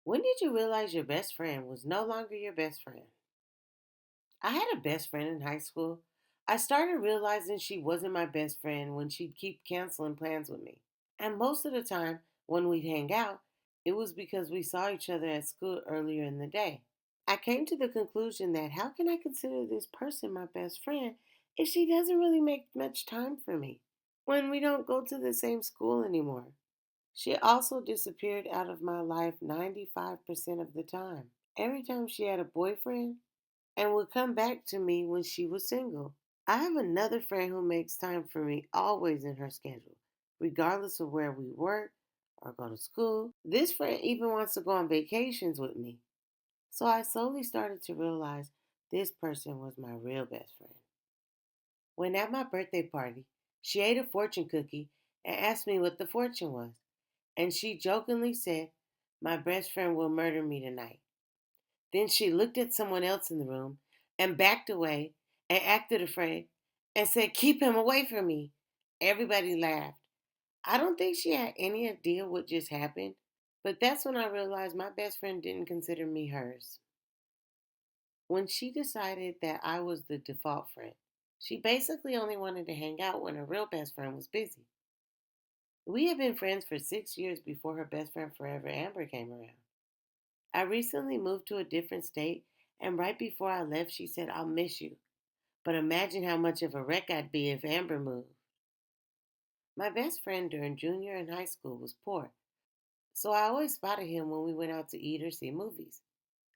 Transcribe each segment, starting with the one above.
When did you realize your best friend was no longer your best friend? I had a best friend in high school. I started realizing she wasn't my best friend when she'd keep canceling plans with me. And most of the time, when we'd hang out, it was because we saw each other at school earlier in the day. I came to the conclusion that how can I consider this person my best friend if she doesn't really make much time for me when we don't go to the same school anymore? She also disappeared out of my life 95% of the time. Every time she had a boyfriend and would come back to me when she was single. I have another friend who makes time for me always in her schedule, regardless of where we work or go to school. This friend even wants to go on vacations with me. So I slowly started to realize this person was my real best friend. When at my birthday party, she ate a fortune cookie and asked me what the fortune was. And she jokingly said, "My best friend will murder me tonight." Then she looked at someone else in the room and backed away and acted afraid and said, "Keep him away from me." Everybody laughed. I don't think she had any idea what just happened, but that's when I realized my best friend didn't consider me hers. When she decided that I was the default friend, she basically only wanted to hang out when her real best friend was busy. We had been friends for 6 years before her best friend forever, Amber, came around. I recently moved to a different state, and right before I left, she said, "I'll miss you. But imagine how much of a wreck I'd be if Amber moved." My best friend during junior and high school was poor, so I always spotted him when we went out to eat or see movies.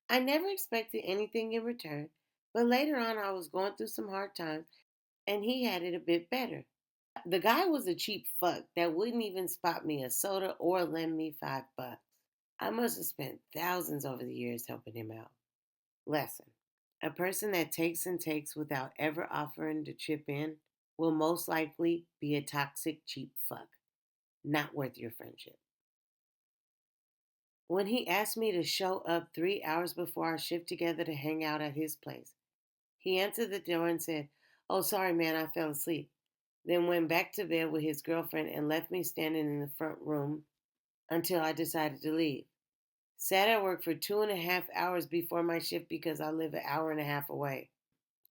I never expected anything in return, but later on, I was going through some hard times, and he had it a bit better. The guy was a cheap fuck that wouldn't even spot me a soda or lend me $5. I must have spent thousands over the years helping him out. Lesson: a person that takes and takes without ever offering to chip in will most likely be a toxic, cheap fuck, not worth your friendship. When he asked me to show up 3 hours before our shift together to hang out at his place, he answered the door and said, "Oh, sorry, man, I fell asleep." Then went back to bed with his girlfriend and left me standing in the front room until I decided to leave. Sat at work for 2.5 hours before my shift because I live an hour and a half away.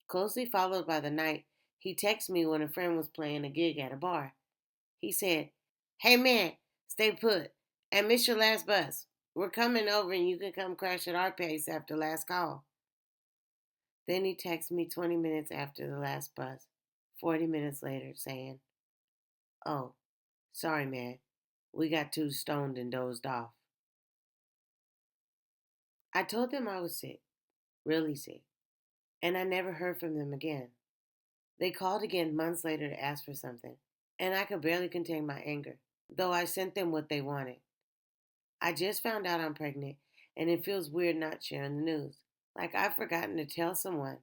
Closely followed by the night, he texted me when a friend was playing a gig at a bar. He said, "Hey man, stay put and miss your last bus. We're coming over and you can come crash at our place after last call." Then he texted me 20 minutes after the last bus, 40 minutes later, saying, "Oh, sorry man, we got too stoned and dozed off." I told them I was sick, really sick, and I never heard from them again. They called again months later to ask for something, and I could barely contain my anger, though I sent them what they wanted. I just found out I'm pregnant, and it feels weird not sharing the news. Like I've forgotten to tell someone,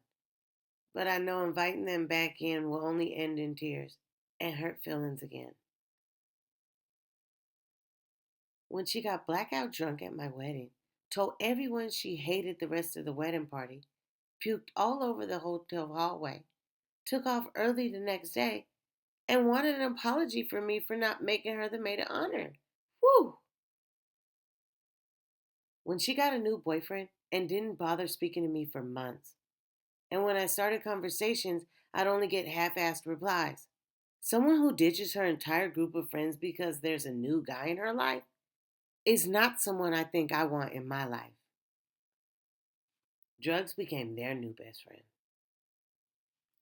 but I know inviting them back in will only end in tears and hurt feelings again. When she got blackout drunk at my wedding, told everyone she hated the rest of the wedding party, puked all over the hotel hallway, took off early the next day, and wanted an apology from me for not making her the maid of honor. Whew! When she got a new boyfriend and didn't bother speaking to me for months. And when I started conversations, I'd only get half assed replies. Someone who ditches her entire group of friends because there's a new guy in her life is not someone I think I want in my life. Drugs became their new best friend.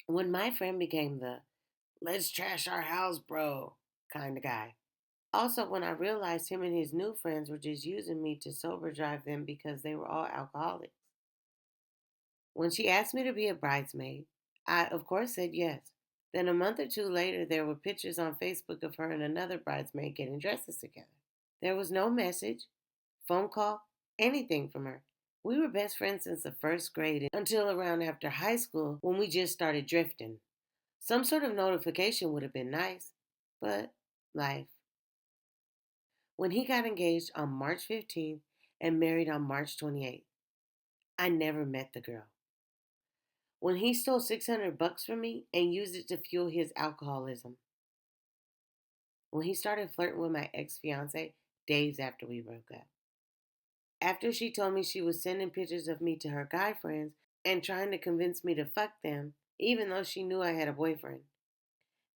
When my friend became the "let's trash our house, bro" kind of guy. Also, when I realized him and his new friends were just using me to sober drive them because they were all alcoholics. When she asked me to be a bridesmaid, I, of course, said yes. Then a month or two later, there were pictures on Facebook of her and another bridesmaid getting dresses together. There was no message, phone call, anything from her. We were best friends since the first grade until around after high school when we just started drifting. Some sort of notification would have been nice, but life. When he got engaged on March 15th and married on March 28th, I never met the girl. When he stole $600 from me and used it to fuel his alcoholism. When he started flirting with my ex fiance days after we broke up. After she told me she was sending pictures of me to her guy friends and trying to convince me to fuck them, even though she knew I had a boyfriend.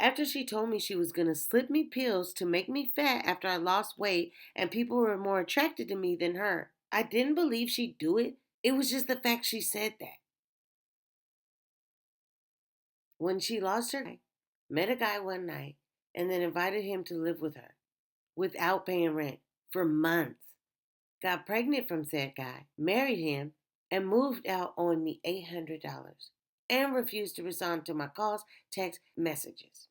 After she told me she was going to slip me pills to make me fat after I lost weight and people were more attracted to me than her. I didn't believe she'd do it. It was just the fact she said that. When she lost her guy, met a guy one night, and then invited him to live with her without paying rent for months. Got pregnant from said guy, married him, and moved out owing me $800 and refused to respond to my calls, texts, messages.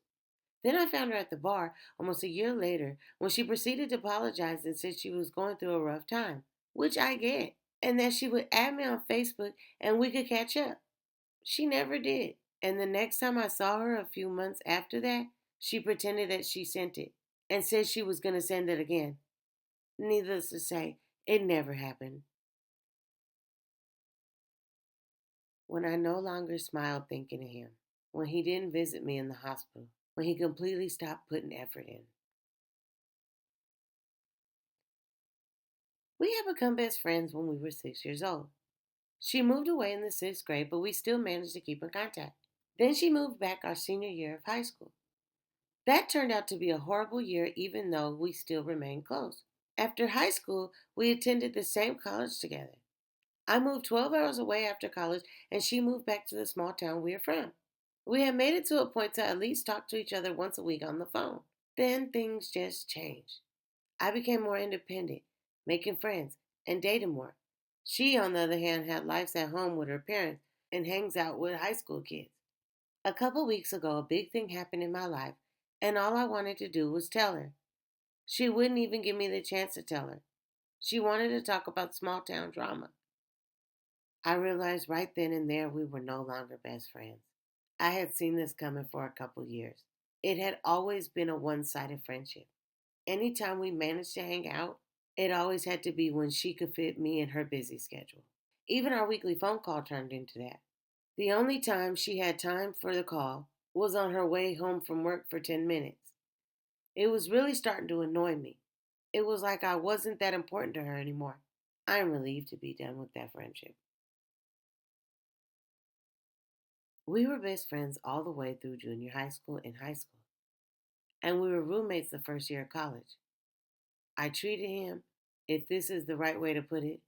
Then I found her at the bar almost a year later when she proceeded to apologize and said she was going through a rough time, which I get, and that she would add me on Facebook and we could catch up. She never did. And the next time I saw her a few months after that, she pretended that she sent it and said she was going to send it again. Needless to say, it never happened. When I no longer smiled thinking of him, when he didn't visit me in the hospital, when he completely stopped putting effort in. We had become best friends when we were 6 years old. She moved away in the sixth grade, but we still managed to keep in contact. Then she moved back our senior year of high school. That turned out to be a horrible year, even though we still remained close. After high school, we attended the same college together. I moved 12 hours away after college, and she moved back to the small town we are from. We had made it to a point to at least talk to each other once a week on the phone. Then things just changed. I became more independent, making friends, and dating more. She, on the other hand, had lives at home with her parents and hangs out with high school kids. A couple weeks ago, a big thing happened in my life, and all I wanted to do was tell her. She wouldn't even give me the chance to tell her. She wanted to talk about small town drama. I realized right then and there we were no longer best friends. I had seen this coming for a couple years. It had always been a one-sided friendship. Anytime we managed to hang out, it always had to be when she could fit me in her busy schedule. Even our weekly phone call turned into that. The only time she had time for the call was on her way home from work for 10 minutes. It was really starting to annoy me. It was like I wasn't that important to her anymore. I'm relieved to be done with that friendship. We were best friends all the way through junior high school and high school, and we were roommates the first year of college. I treated him, if this is the right way to put it,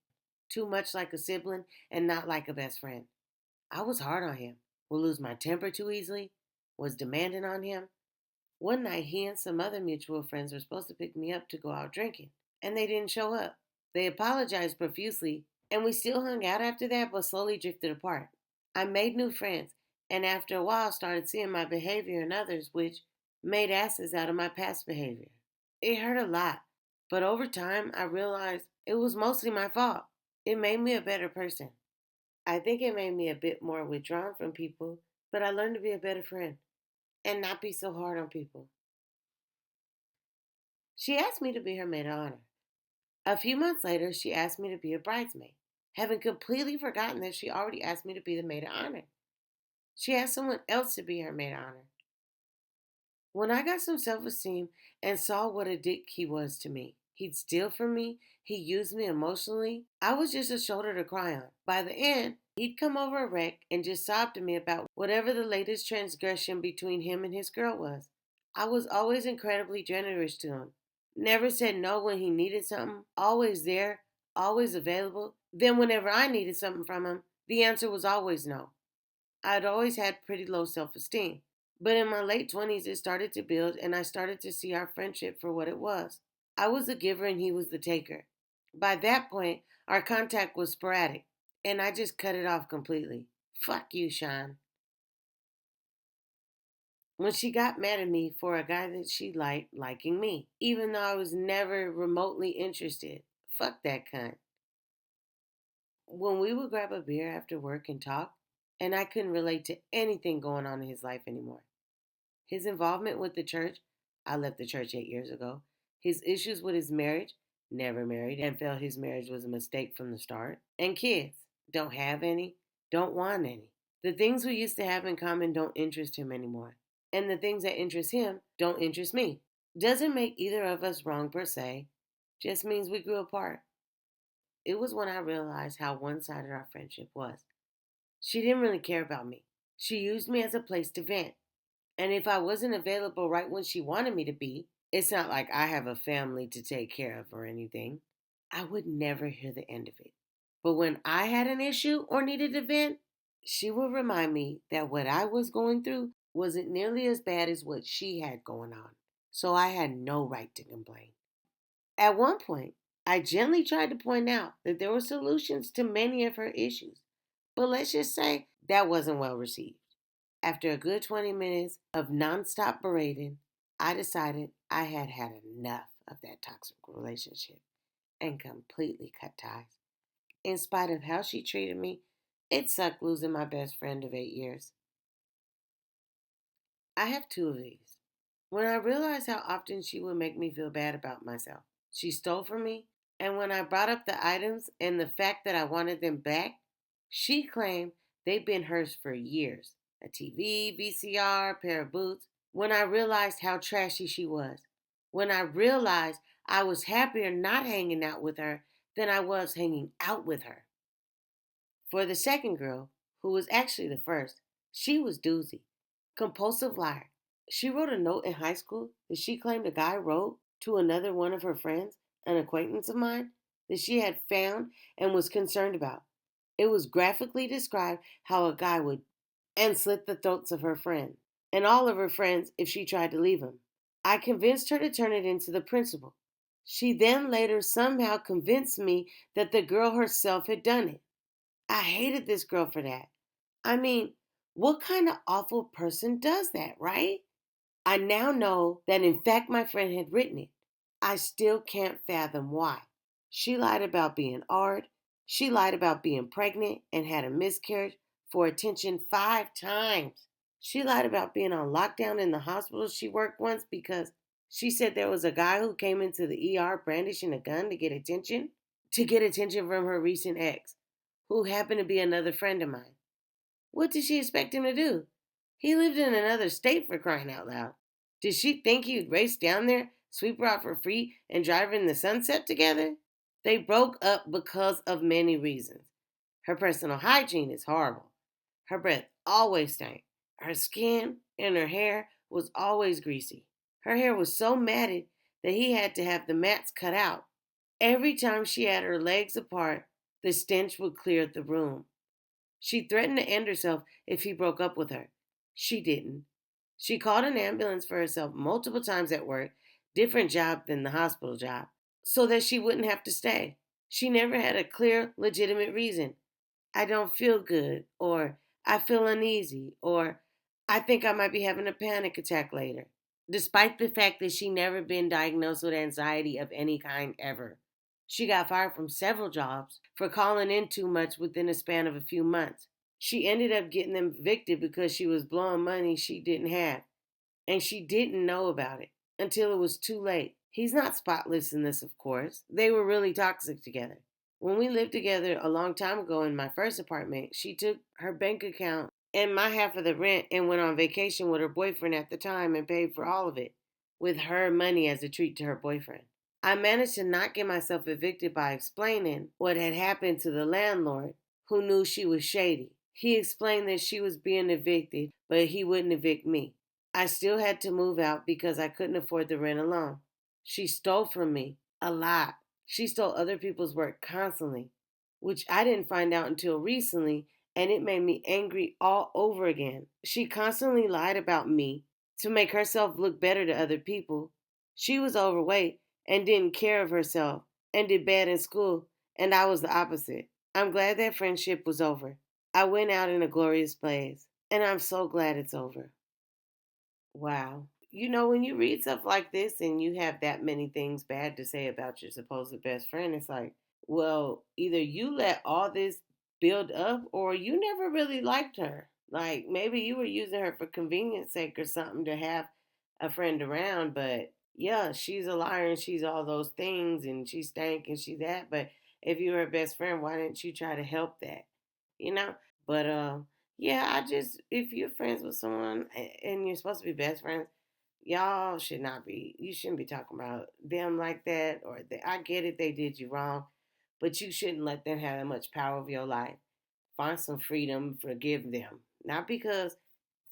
too much like a sibling and not like a best friend. I was hard on him, would lose my temper too easily, was demanding on him. One night, he and some other mutual friends were supposed to pick me up to go out drinking, and they didn't show up. They apologized profusely, and we still hung out after that, but slowly drifted apart. I made new friends, and after a while started seeing my behavior in others, which made asses out of my past behavior. It hurt a lot, but over time I realized it was mostly my fault. It made me a better person. I think it made me a bit more withdrawn from people, but I learned to be a better friend and not be so hard on people. She asked me to be her maid of honor. A few months later, she asked me to be a bridesmaid, having completely forgotten that she already asked me to be the maid of honor. She asked someone else to be her maid of honor. When I got some self esteem and saw what a dick he was to me, he'd steal from me, he used me emotionally, I was just a shoulder to cry on. By the end, he'd come over a wreck and just sob to me about whatever the latest transgression between him and his girl was. I was always incredibly generous to him. Never said no when he needed something, always there, always available. Then, whenever I needed something from him, the answer was always no. I'd always had pretty low self esteem. But in my late 20s, it started to build, and I started to see our friendship for what it was. I was the giver, and he was the taker. By that point, our contact was sporadic, and I just cut it off completely. Fuck you, Sean. When she got mad at me for a guy that she liked liking me, even though I was never remotely interested. Fuck that cunt. When we would grab a beer after work and talk, and I couldn't relate to anything going on in his life anymore. His involvement with the church, I left the church 8 years ago. His issues with his marriage, never married and felt his marriage was a mistake from the start. And kids, don't have any, don't want any. The things we used to have in common don't interest him anymore. And the things that interest him don't interest me. Doesn't make either of us wrong per se, just means we grew apart. it was when I realized how one sided our friendship was. She didn't really care about me. She used me as a place to vent. And if I wasn't available right when she wanted me to be, it's not like I have a family to take care of or anything, I would never hear the end of it. But when I had an issue or needed a vent, she would remind me that what I was going through wasn't nearly as bad as what she had going on. So I had no right to complain. At one point, I gently tried to point out that there were solutions to many of her issues. But let's just say that wasn't well received. After a good 20 minutes of nonstop berating, I decided I had had enough of that toxic relationship and completely cut ties. In spite of how she treated me, it sucked losing my best friend of 8 years. I have two of these. When I realized how often she would make me feel bad about myself, she stole from me, and when I brought up the items and the fact that I wanted them back, she claimed they'd been hers for years, a TV, VCR, a pair of boots. When I realized how trashy she was, when I realized I was happier not hanging out with her than I was hanging out with her. For the second girl, who was actually the first, she was doozy. Compulsive liar. She wrote a note in high school that she claimed a guy wrote to another one of her friends, an acquaintance of mine, that she had found and was concerned about. It was graphically described how a guy would and slit the throats of her friend and all of her friends if she tried to leave him. I convinced her to turn it into the principal. She then later somehow convinced me that the girl herself had done it. I hated this girl for that. I mean, what kind of awful person does that, right? I now know that in fact my friend had written it. I still can't fathom why. She lied about being art. She lied about being pregnant and had a miscarriage for attention 5 times. She lied about being on lockdown in the hospital she worked once because she said there was a guy who came into the ER brandishing a gun to get attention from her recent ex, who happened to be another friend of mine. What did she expect him to do? He lived in another state, for crying out loud. Did she think he'd race down there, sweep her off for free, and drive her in the sunset together? They broke up because of many reasons. Her personal hygiene is horrible. Her breath always stank. Her skin and her hair was always greasy. Her hair was so matted that he had to have the mats cut out. Every time she had her legs apart, the stench would clear the room. She threatened to end herself if he broke up with her. She didn't. She called an ambulance for herself multiple times at work, different job than the hospital job, so that she wouldn't have to stay. She never had a clear, legitimate reason. I don't feel good, or I feel uneasy, or I think I might be having a panic attack later, despite the fact that she never been diagnosed with anxiety of any kind ever. She got fired from several jobs for calling in too much within a span of a few months. She ended up getting them evicted because she was blowing money she didn't have, and she didn't know about it until it was too late. He's not spotless in this, of course. They were really toxic together. When we lived together a long time ago in my first apartment, she took her bank account and my half of the rent and went on vacation with her boyfriend at the time and paid for all of it with her money as a treat to her boyfriend. I managed to not get myself evicted by explaining what had happened to the landlord, who knew she was shady. He explained that she was being evicted, but he wouldn't evict me. I still had to move out because I couldn't afford the rent alone. She stole from me a lot. She stole other people's work constantly, which I didn't find out until recently, and it made me angry all over again. She constantly lied about me to make herself look better to other people. She was overweight and didn't care of herself and did bad in school, and I was the opposite. I'm glad that friendship was over. I went out in a glorious blaze, and I'm so glad it's over. Wow. You know, when you read stuff like this and you have that many things bad to say about your supposed best friend, it's like, well, either you let all this build up or you never really liked her. Like maybe you were using her for convenience sake or something to have a friend around, but yeah, she's a liar and she's all those things and she stank and she's that. But if you were her best friend, why didn't you try to help that? You know? But yeah, I just if you're friends with someone and you're supposed to be best friends, y'all should not be. You shouldn't be talking about them like that. Or I get it, they did you wrong, But you shouldn't let them have that much power over your life. Find some freedom, forgive them. Not because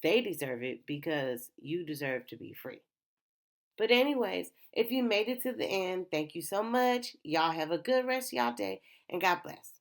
they deserve it, because you deserve to be free. But, anyways, if you made it to the end, thank you so much. Y'all have a good rest of y'all day, and God bless.